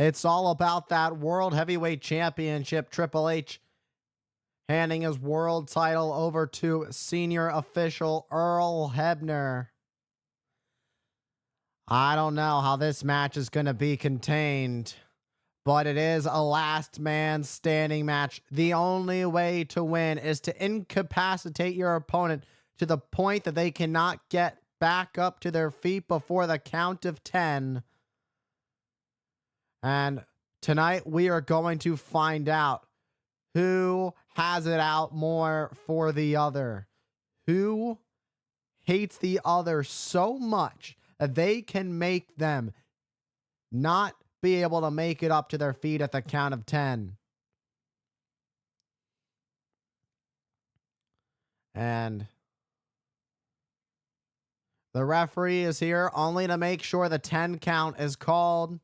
It's all about that World Heavyweight Championship. Triple H handing his world title over to senior official Earl Hebner. I don't know how this match is going to be contained, but it is a last man standing match. The only way to win is to incapacitate your opponent to the point that they cannot get back up to their feet before the count of 10. And tonight we are going to find out who has it out more for the other, who hates the other so much that they can make them not be able to make it up to their feet at the count of 10. And the referee is here only to make sure the 10 count is called.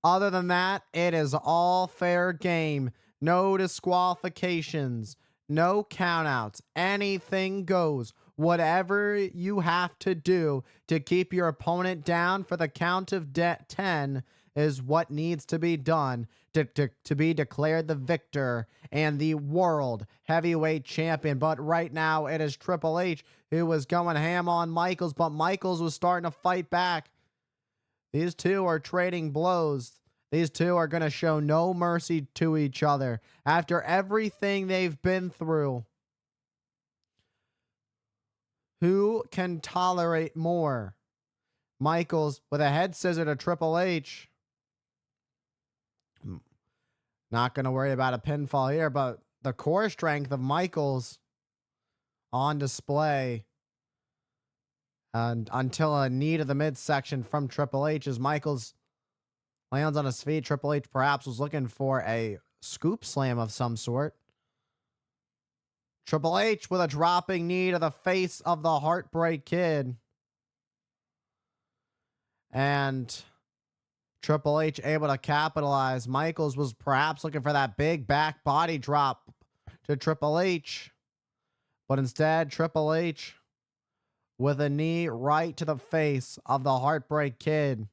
Other than that, it is all fair game. No disqualifications, no countouts, anything goes. Whatever you have to do to keep your opponent down for the count of 10 is what needs to be done to be declared the victor and the world heavyweight champion. But right now it is Triple H who was going ham on Michaels, but Michaels was starting to fight back. These two are trading blows. These two are going to show no mercy to each other after everything they've been through. Who can tolerate more? Michaels with a head scissor to Triple H. Not going to worry about a pinfall here, but the core strength of Michaels on display. And until a knee to the midsection from Triple H as Michaels lands on his feet. Triple H perhaps was looking for a scoop slam of some sort. Triple H with a dropping knee to the face of the Heartbreak Kid. And Triple H able to capitalize. Michaels was perhaps looking for that big back body drop to Triple H. But instead, Triple H with a knee right to the face of the Heartbreak Kid.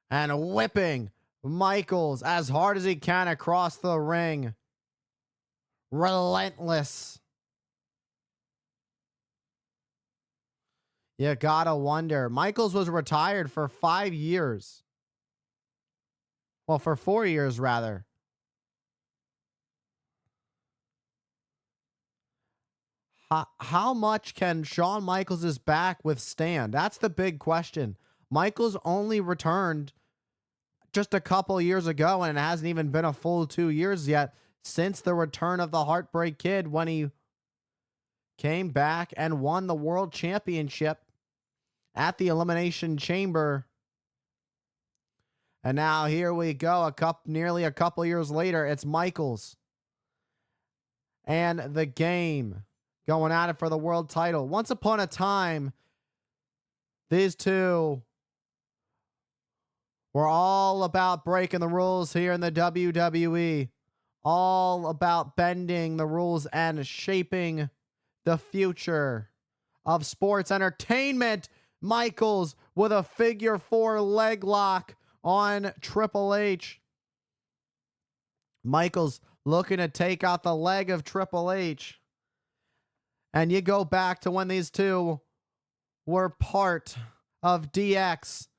And whipping Michaels as hard as he can across the ring. Relentless. You gotta wonder. Michaels was retired for 5 years. Well, for 4 years, rather. How much can Shawn Michaels' back withstand? That's the big question. Michaels only returned just a couple years ago, and it hasn't even been a full 2 years yet since the return of the Heartbreak Kid when he came back and won the World Championship at the Elimination Chamber. And now here we go, nearly a couple years later, it's Michaels and the Game going at it for the world title. Once upon a time, these two were all about breaking the rules here in the WWE. All about bending the rules and shaping the future of sports entertainment. Michaels with a figure 4 leg lock on Triple H. Michaels looking to take out the leg of Triple H. And you go back to when these two were part of DX.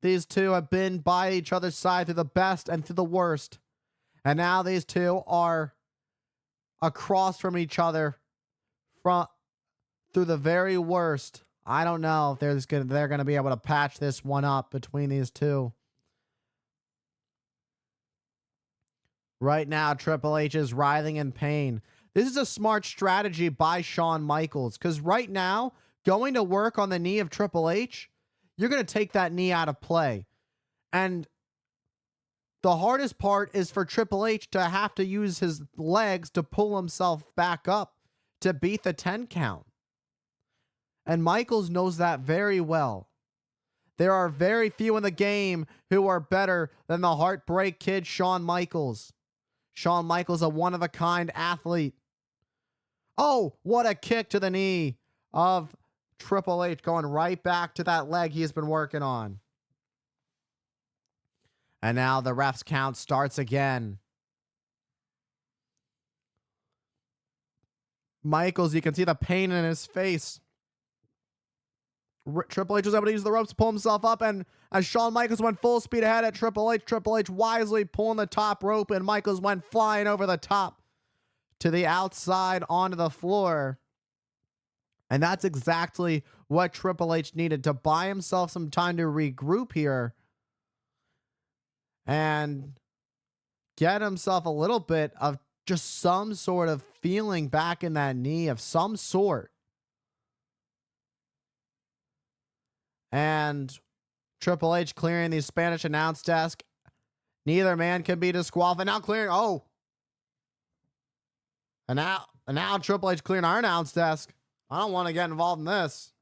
These two have been by each other's side through the best and through the worst. And now these two are across from each other through the very worst. I don't know if they're going to be able to patch this one up between these two. Right now, Triple H is writhing in pain. This is a smart strategy by Shawn Michaels, because right now, going to work on the knee of Triple H, you're going to take that knee out of play. And the hardest part is for Triple H to have to use his legs to pull himself back up to beat the 10 count. And Michaels knows that very well. There are very few in the game who are better than the Heartbreak Kid, Shawn Michaels. Shawn Michaels, a one-of-a-kind athlete. Oh, what a kick to the knee of Triple H, going right back to that leg he's been working on. And now the ref's count starts again. Michaels, you can see the pain in his face. Triple H was able to use the ropes to pull himself up, and as Shawn Michaels went full speed ahead at Triple H wisely pulling the top rope, and Michaels went flying over the top to the outside onto the floor. And that's exactly what Triple H needed to buy himself some time to regroup here and get himself a little bit of just some sort of feeling back in that knee of some sort. And Triple H clearing the Spanish announce desk. Neither man can be disqualified. Now clearing. Oh. And now Triple H clearing our announce desk. I don't want to get involved in this.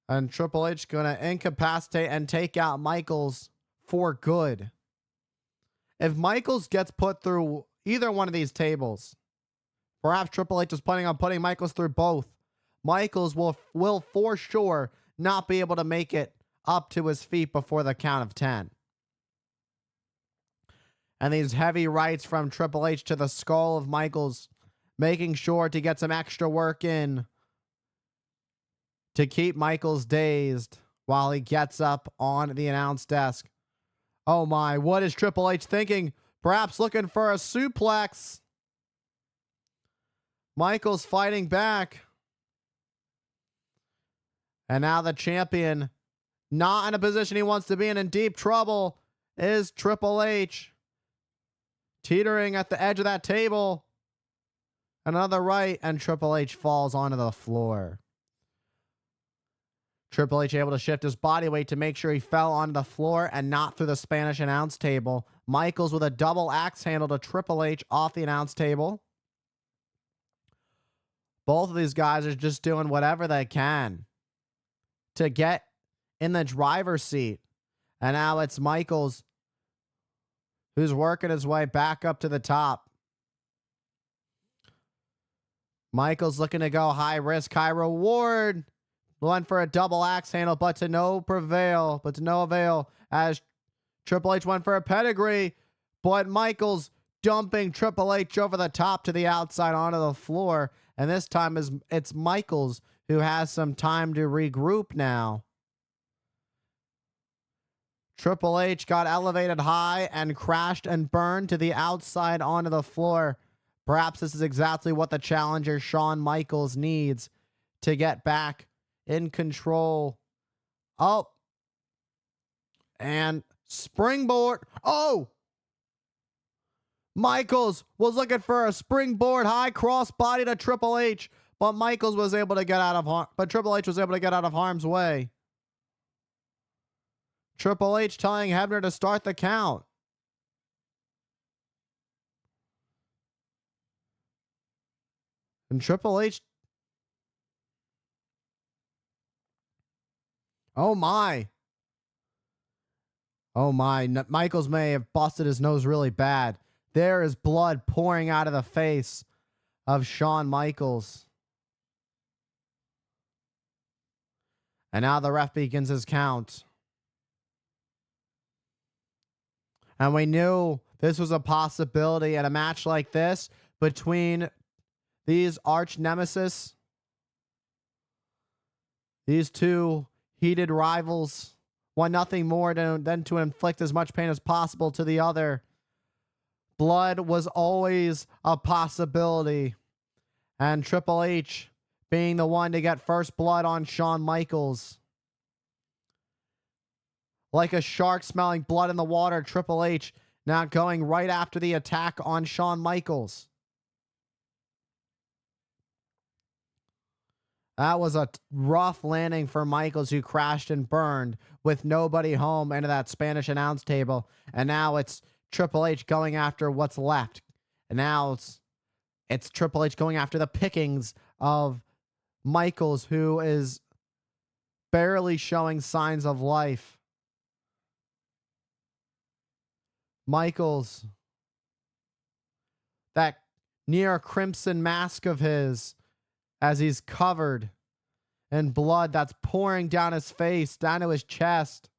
And Triple H going to incapacitate and take out Michaels for good. If Michaels gets put through either one of these tables, perhaps Triple H is planning on putting Michaels through both, Michaels will for sure not be able to make it up to his feet before the count of 10. And these heavy rights from Triple H to the skull of Michaels, making sure to get some extra work in to keep Michaels dazed while he gets up on the announce desk. Oh my, what is Triple H thinking? Perhaps looking for a suplex. Michaels fighting back. And now the champion, not in a position he wants to be in deep trouble, is Triple H. Teetering at the edge of that table. Another right, and Triple H falls onto the floor. Triple H able to shift his body weight to make sure he fell onto the floor and not through the Spanish announce table. Michaels with a double axe handle to Triple H off the announce table. Both of these guys are just doing whatever they can to get in the driver's seat. And now it's Michaels who's working his way back up to the top. Michaels looking to go high risk, high reward. Went for a double axe handle, but to no avail as Triple H went for a pedigree, but Michaels dumping Triple H over the top to the outside onto the floor. And this time it's Michaels who has some time to regroup now. Triple H got elevated high and crashed and burned to the outside onto the floor. Perhaps this is exactly what the challenger Shawn Michaels needs to get back in control. Oh. And springboard. Oh. Michaels was looking for a springboard high cross body to Triple H, but Michaels was able to get out of Triple H was able to get out of harm's way. Triple H telling Hebner to start the count. And Triple H. Oh my. Oh my. Michaels may have busted his nose really bad. There is blood pouring out of the face of Shawn Michaels. And now the ref begins his count. And we knew this was a possibility in a match like this between these arch nemesis, these two heated rivals, want nothing more than to inflict as much pain as possible to the other. Blood was always a possibility. And Triple H being the one to get first blood on Shawn Michaels. Like a shark smelling blood in the water, Triple H now going right after the attack on Shawn Michaels. That was a rough landing for Michaels, who crashed and burned with nobody home into that Spanish announce table. And now it's Triple H going after what's left. And now it's Triple H going after the pickings of Michaels, who is barely showing signs of life. Michaels, that near crimson mask of his, as he's covered in blood that's pouring down his face, down to his chest.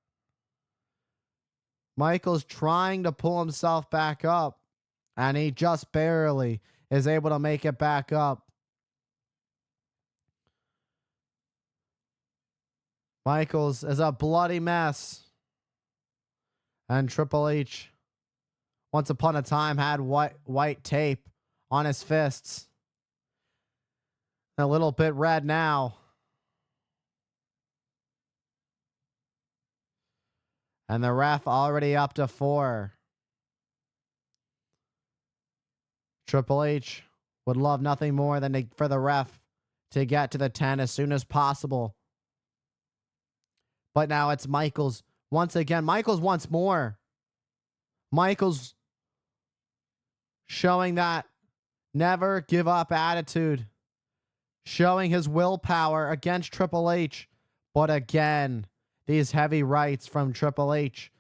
Michaels trying to pull himself back up, and he just barely is able to make it back up. Michaels is a bloody mess. And Triple H, once upon a time, had white tape on his fists. A little bit red now. And the ref already up to 4. Triple H would love nothing more than for the ref to get to the 10 as soon as possible. But now it's Michaels. Once again, Michaels wants more. Michaels showing that never give up attitude. Showing his willpower against Triple H. But again, these heavy rights from Triple H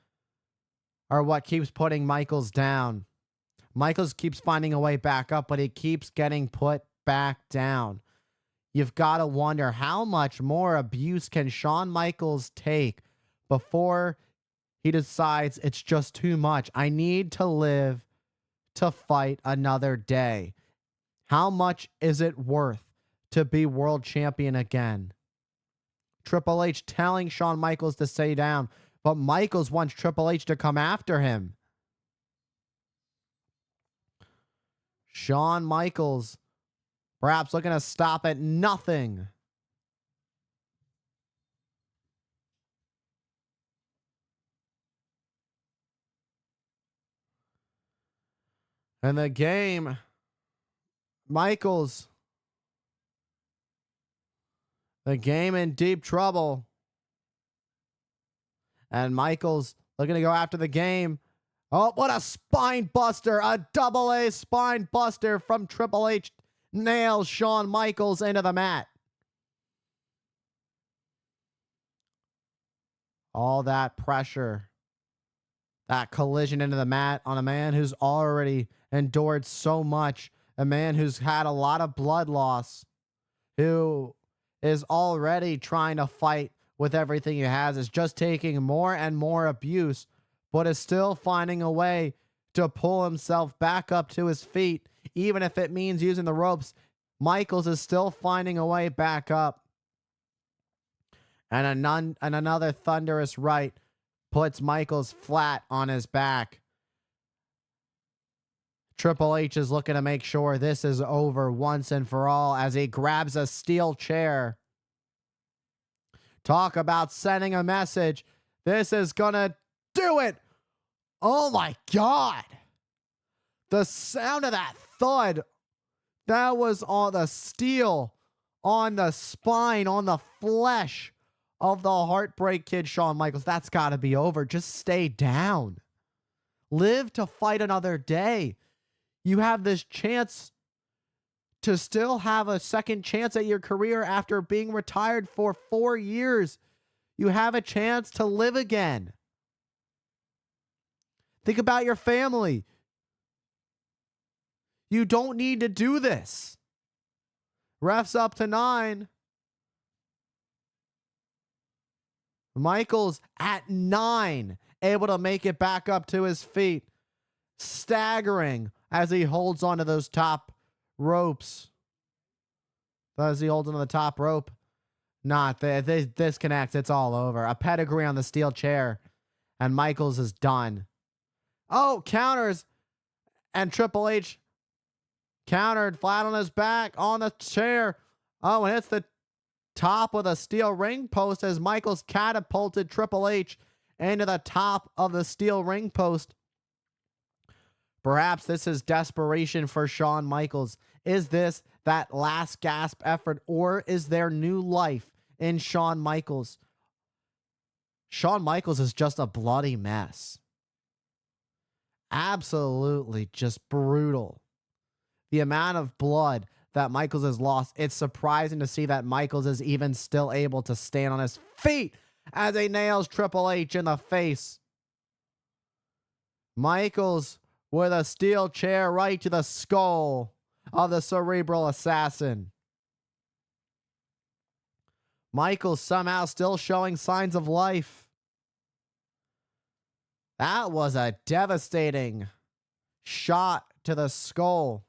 are what keeps putting Michaels down. Michaels keeps finding a way back up, but he keeps getting put back down. You've got to wonder, how much more abuse can Shawn Michaels take before he decides it's just too much? I need to live to fight another day. How much is it worth to be world champion again? Triple H telling Shawn Michaels to stay down, but Michaels wants Triple H to come after him. Shawn Michaels perhaps looking to stop at nothing. And the game, Michaels, the game in deep trouble. And Michaels looking to go after the game. Oh, what a spine buster. A double-A spine buster from Triple H. Nails Shawn Michaels into the mat. All that pressure. That collision into the mat on a man who's already endured so much. A man who's had a lot of blood loss. Who is already trying to fight with everything he has. Is just taking more and more abuse, but is still finding a way to pull himself back up to his feet. Even if it means using the ropes, Michaels is still finding a way back up. And another thunderous right puts Michaels flat on his back. Triple H is looking to make sure this is over once and for all as he grabs a steel chair. Talk about sending a message. This is going to do it. Oh my God. The sound of that thud. That was on the steel, on the spine, on the flesh of the Heartbreak Kid, Shawn Michaels. That's got to be over. Just stay down. Live to fight another day. You have this chance to still have a second chance at your career after being retired for 4 years. You have a chance to live again. Think about your family. You don't need to do this. Refs up to 9. Michaels at 9, able to make it back up to his feet. Staggering as he holds onto those top ropes. As he holds onto the top rope. Not there. They disconnects. It's all over. A pedigree on the steel chair. And Michaels is done. Oh, counters. And Triple H countered flat on his back on the chair. Oh, and hits the top of the steel ring post as Michaels catapulted Triple H into the top of the steel ring post. Perhaps this is desperation for Shawn Michaels. Is this that last gasp effort, or is there new life in Shawn Michaels? Shawn Michaels is just a bloody mess. Absolutely just brutal. The amount of blood that Michaels has lost, it's surprising to see that Michaels is even still able to stand on his feet as he nails Triple H in the face. Michaels with a steel chair right to the skull of the cerebral assassin. Michaels somehow still showing signs of life. That was a devastating shot to the skull.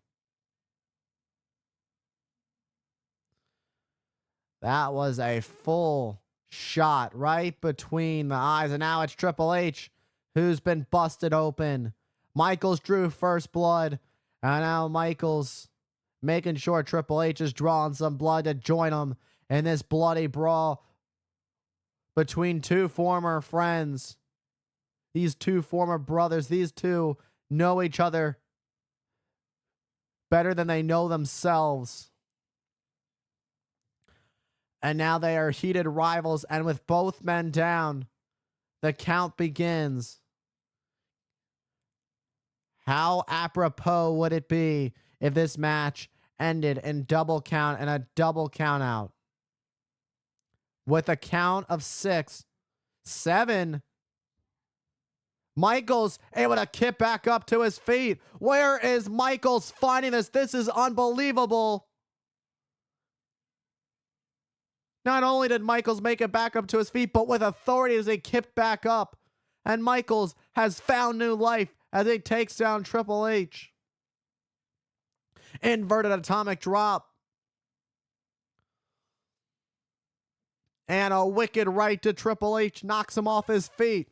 That was a full shot right between the eyes. And now it's Triple H who's been busted open. Michaels drew first blood. And now Michaels making sure Triple H is drawing some blood to join him in this bloody brawl between two former friends. These two former brothers, these two know each other better than they know themselves. And now they are heated rivals, and with both men down, the count begins. How apropos would it be if this match ended in double count and a double count out? With a count of 6, 7, Michaels able to kick back up to his feet. Where is Michaels finding this? This is unbelievable. Not only did Michaels make it back up to his feet, but with authority as he kicked back up. And Michaels has found new life as he takes down Triple H. Inverted atomic drop. And a wicked right to Triple H knocks him off his feet.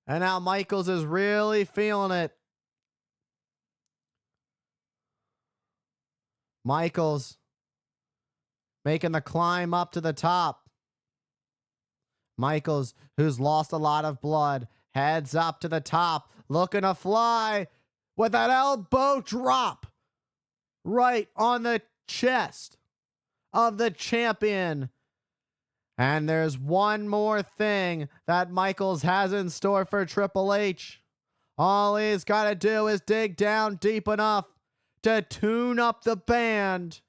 And now Michaels is really feeling it. Michaels making the climb up to the top. Michaels, who's lost a lot of blood, heads up to the top, looking to fly with an elbow drop right on the chest of the champion. And there's one more thing that Michaels has in store for Triple H. All he's got to do is dig down deep enough to tune up the band.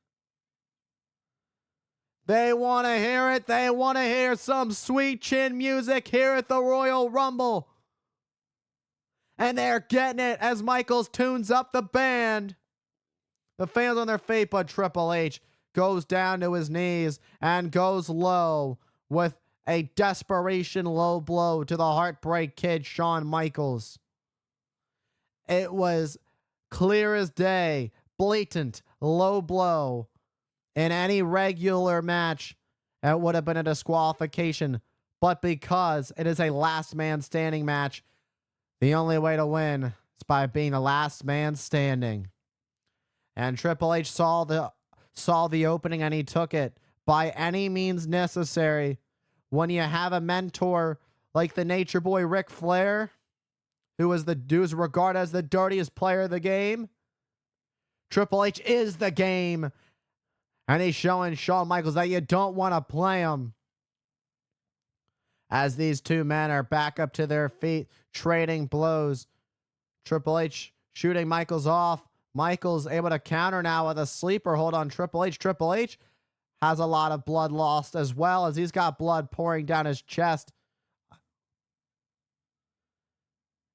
They want to hear it. They want to hear some sweet chin music here at the Royal Rumble. And they're getting it as Michaels tunes up the band. The fans on their feet, but Triple H goes down to his knees and goes low with a desperation low blow to the Heartbreak Kid, Shawn Michaels. It was clear as day, blatant low blow. In any regular match, it would have been a disqualification. But because it is a last man standing match, the only way to win is by being the last man standing. And Triple H saw the opening and he took it by any means necessary. When you have a mentor like the Nature Boy Ric Flair, who is regarded as the dirtiest player of the game, Triple H is the game. And he's showing Shawn Michaels that you don't want to play him. As these two men are back up to their feet, trading blows. Triple H shooting Michaels off. Michaels able to counter now with a sleeper hold on Triple H. Triple H has a lot of blood lost as well, as he's got blood pouring down his chest.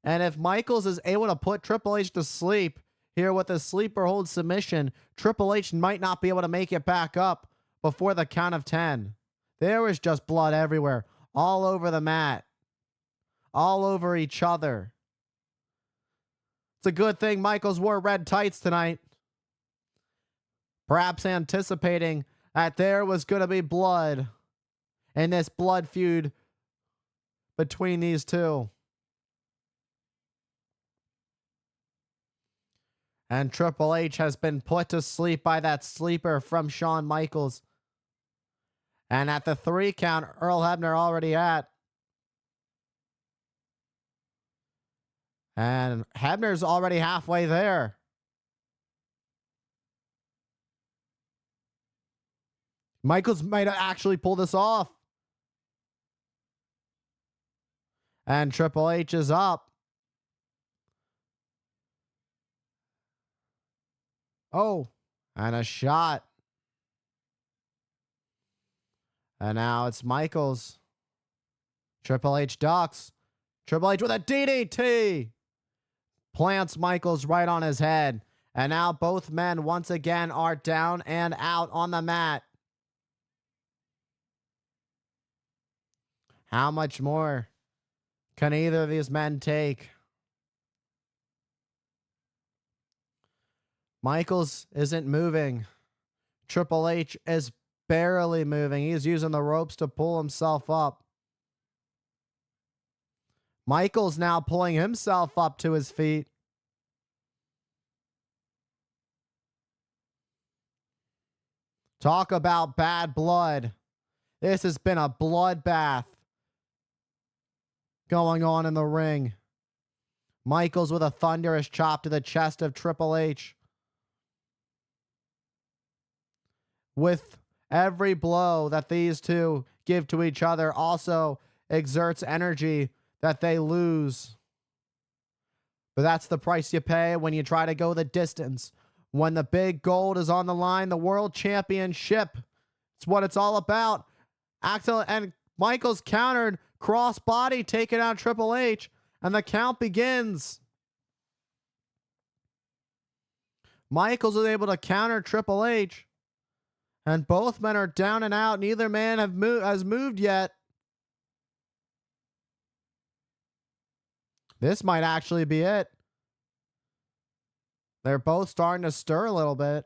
And if Michaels is able to put Triple H to sleep here with a sleeper hold submission, Triple H might not be able to make it back up before the count of 10. There was just blood everywhere, all over the mat, all over each other. It's a good thing Michaels wore red tights tonight, perhaps anticipating that there was going to be blood in this blood feud between these two. And Triple H has been put to sleep by that sleeper from Shawn Michaels. And at the 3 count, Earl Hebner already at. And Hebner's already halfway there. Michaels might have actually pulled this off. And Triple H is up. Oh, and a shot. And now it's Michaels. Triple H ducks. Triple H with a DDT. Plants Michaels right on his head. And now both men once again are down and out on the mat. How much more Can either of these men take? Michaels isn't moving. Triple H is barely moving. He's using the ropes to pull himself up. Michaels now pulling himself up to his feet. Talk about bad blood. This has been a bloodbath going on in the ring. Michaels with a thunderous chop to the chest of Triple H. With every blow that these two give to each other also exerts energy that they lose. But that's the price you pay when you try to go the distance. When the big gold is on the line, the world championship. It's what it's all about. Axel and Michaels countered, crossbody taking out Triple H, and the count begins. Michaels was able to counter Triple H, and both men are down and out. Neither man has moved yet. This might actually be it. They're both starting to stir a little bit.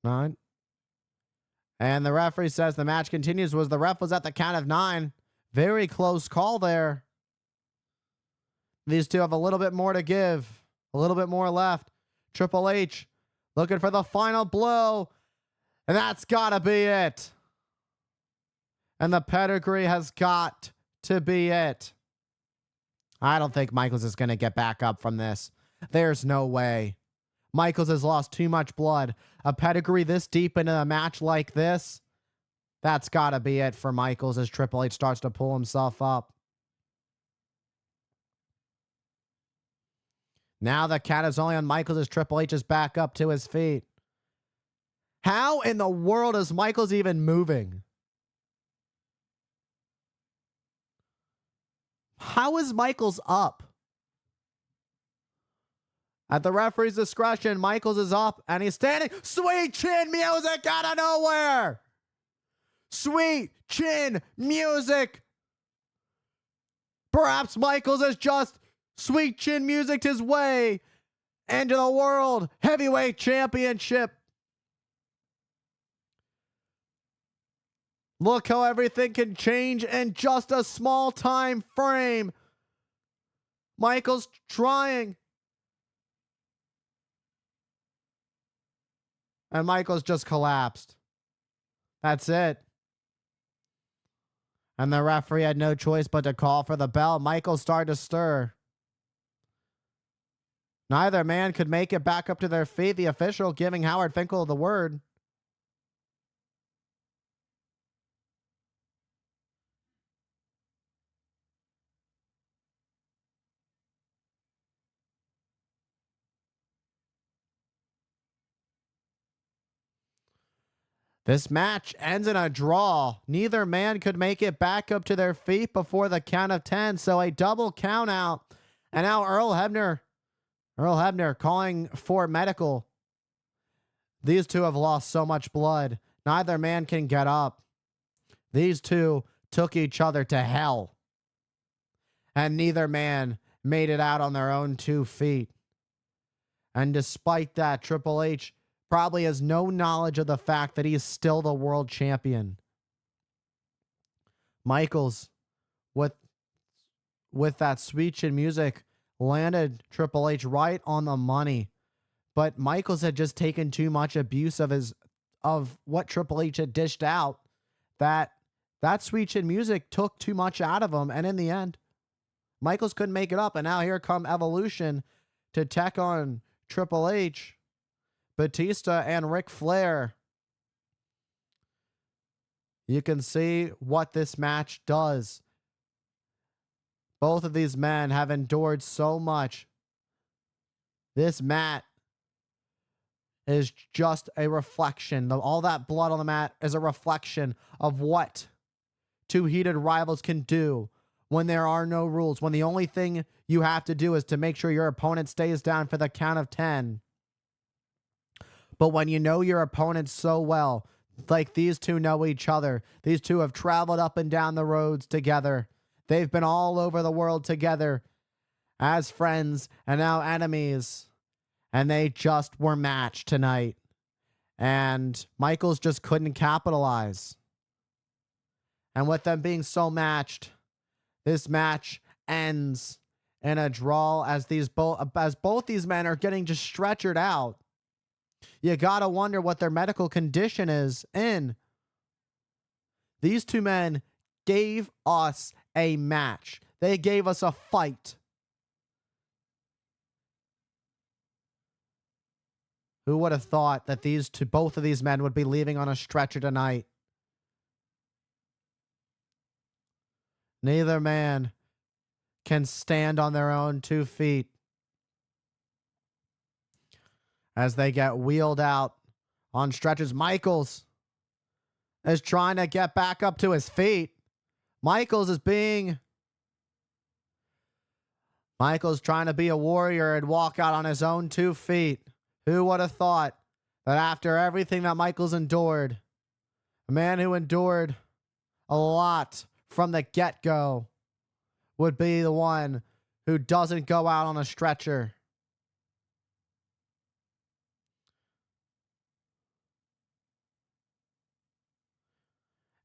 9. And the referee says the match continues. The ref was at the count of 9. Very close call there. These two have a little bit more to give. A little bit more left. Triple H looking for the final blow. And that's got to be it. And the pedigree has got to be it. I don't think Michaels is going to get back up from this. There's no way. Michaels has lost too much blood. A pedigree this deep into a match like this, that's got to be it for Michaels as Triple H starts to pull himself up. Now the cat is only on Michaels as Triple H is back up to his feet. How in the world is Michaels even moving? How is Michaels up? At the referee's discretion, Michaels is up and he's standing. Sweet chin music out of nowhere. Sweet chin music. Perhaps Michaels has just sweet chin music his way into the World Heavyweight Championship. Look how everything can change in just a small time frame. Michaels trying. And Michaels just collapsed. That's it. And the referee had no choice but to call for the bell. Michaels started to stir. Neither man could make it back up to their feet. The official giving Howard Finkel the word. This match ends in a draw. Neither man could make it back up to their feet before the count of 10. So a double count out. And now Earl Hebner calling for medical. These two have lost so much blood. Neither man can get up. These two took each other to hell. And neither man made it out on their own 2 feet. And despite that, Triple H probably has no knowledge of the fact that he is still the world champion. Michaels, with that sweet chin music, landed Triple H right on the money. But Michaels had just taken too much abuse of what Triple H had dished out. That sweet chin music took too much out of him. And in the end, Michaels couldn't make it up. And now here come Evolution to tech on Triple H. Batista and Ric Flair. You can see what this match does. Both of these men have endured so much. This mat is just a reflection. All that blood on the mat is a reflection of what 2 heated rivals can do when there are no rules. When the only thing you have to do is to make sure your opponent stays down for the count of 10. But when you know your opponent so well, like these two know each other. These two have traveled up and down the roads together. They've been all over the world together as friends and now enemies. And they just were matched tonight. And Michaels just couldn't capitalize. And with them being so matched, this match ends in a draw as both these men are getting just stretchered out. You gotta wonder what their medical condition is in. These two men gave us a match. They gave us a fight. Who would have thought that both of these men would be leaving on a stretcher tonight? Neither man can stand on their own 2 feet as they get wheeled out on stretchers. Michaels is trying to get back up to his feet. Michaels trying to be a warrior and walk out on his own 2 feet. Who would have thought that after everything that Michaels endured, a man who endured a lot from the get-go, would be the one who doesn't go out on a stretcher.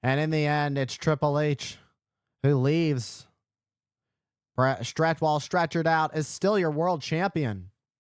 And in the end, it's Triple H who leaves. While stretchered out, is still your world champion.